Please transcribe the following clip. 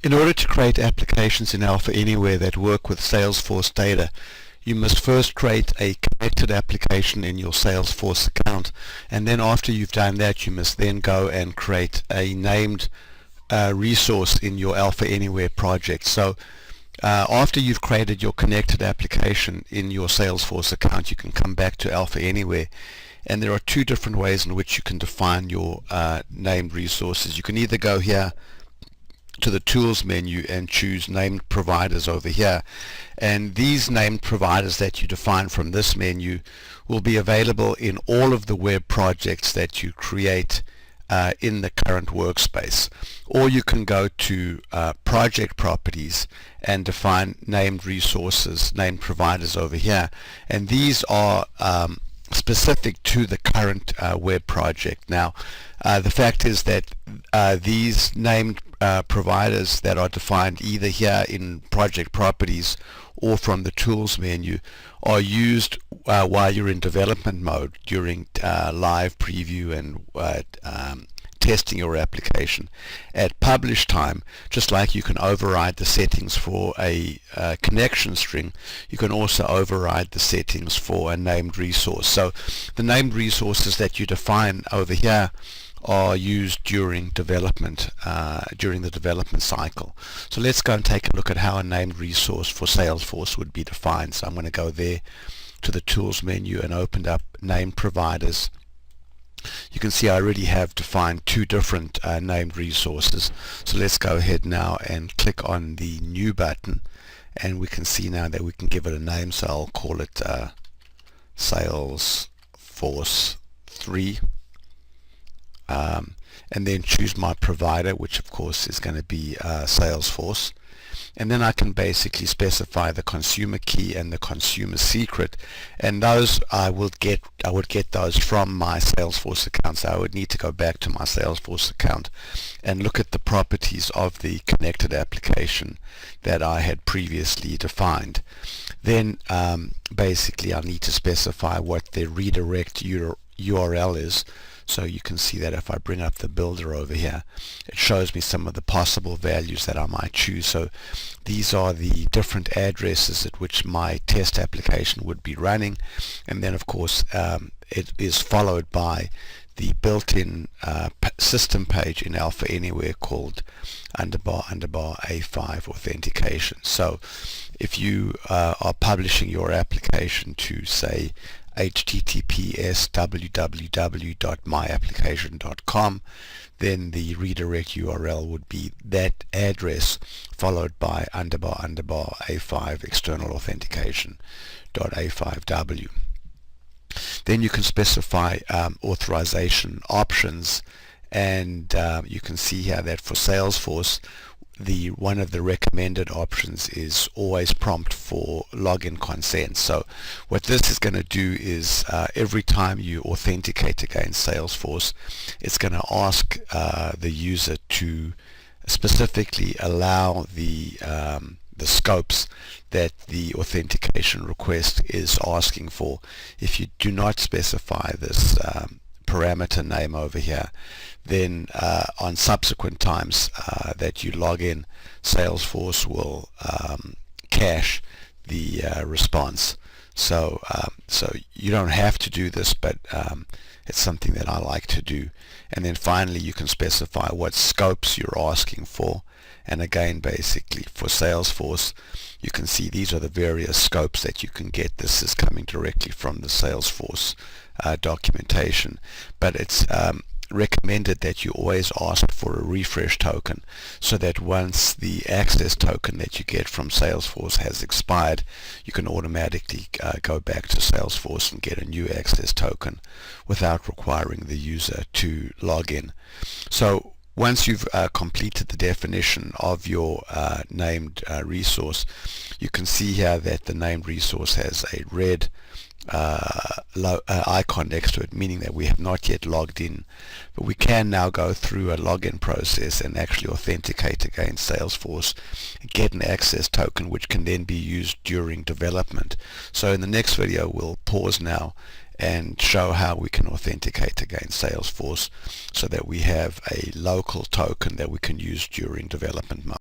In order to create applications in Alpha Anywhere that work with Salesforce data, you must first create a connected application in your Salesforce account, and then after you've done that, you must then go and create a named resource in your Alpha Anywhere project. So after you've created your connected application in your Salesforce account, you can come back to Alpha Anywhere, and there are two different ways in which you can define your named resources. You can either go here to the tools menu and choose named providers over here, and these named providers that you define from this menu will be available in all of the web projects that you create in the current workspace. Or you can go to project properties and define named resources, named providers over here, and these are specific to the current web project. Now the fact is that these named providers that are defined either here in project properties or from the tools menu are used while you're in development mode during live preview and testing your application. At publish time, just like you can override the settings for a connection string, you can also override the settings for a named resource. So the named resources that you define over here are used during development, during the development cycle. So let's go and take a look at how a named resource for Salesforce would be defined. So I'm going to go there to the tools menu and open up named providers. You can see I already have defined two different named resources. So let's go ahead now and click on the new button, and we can see now that we can give it a name. So I'll call it Salesforce 3. And then choose my provider, which of course is going to be Salesforce, and then I can basically specify the consumer key and the consumer secret, and those I would get those from my Salesforce account. So I would need to go back to my Salesforce account and look at the properties of the connected application that I had previously defined. Then basically I need to specify what the redirect URL is. So you can see that if I bring up the builder over here, it shows me some of the possible values that I might choose. So these are the different addresses at which my test application would be running, and then of course it is followed by the built-in system page in Alpha Anywhere called underbar A5 authentication. So if you are publishing your application to, say, https www.myapplication.com, then the redirect URL would be that address followed by underbar A5 external authentication .a5w. Then you can specify authorization options, and you can see here that for Salesforce one of the recommended options is always prompt for login consent. So what this is going to do is every time you authenticate against Salesforce, it's going to ask the user to specifically allow the scopes that the authentication request is asking for. If you do not specify this parameter name over here, then on subsequent times that you log in, Salesforce will cache the response. So you don't have to do this, but it's something that I like to do. And then finally you can specify what scopes you're asking for, and again basically for Salesforce you can see these are the various scopes that you can get. This is coming directly from the Salesforce documentation, but it's recommended that you always ask for a refresh token, so that once the access token that you get from Salesforce has expired, you can automatically go back to Salesforce and get a new access token without requiring the user to log in. So once you've completed the definition of your named resource, you can see here that the named resource has a red icon next to it, meaning that we have not yet logged in, but we can now go through a login process and actually authenticate against Salesforce and get an access token which can then be used during development. So in the next video we'll pause now and show how we can authenticate against Salesforce so that we have a local token that we can use during development mode.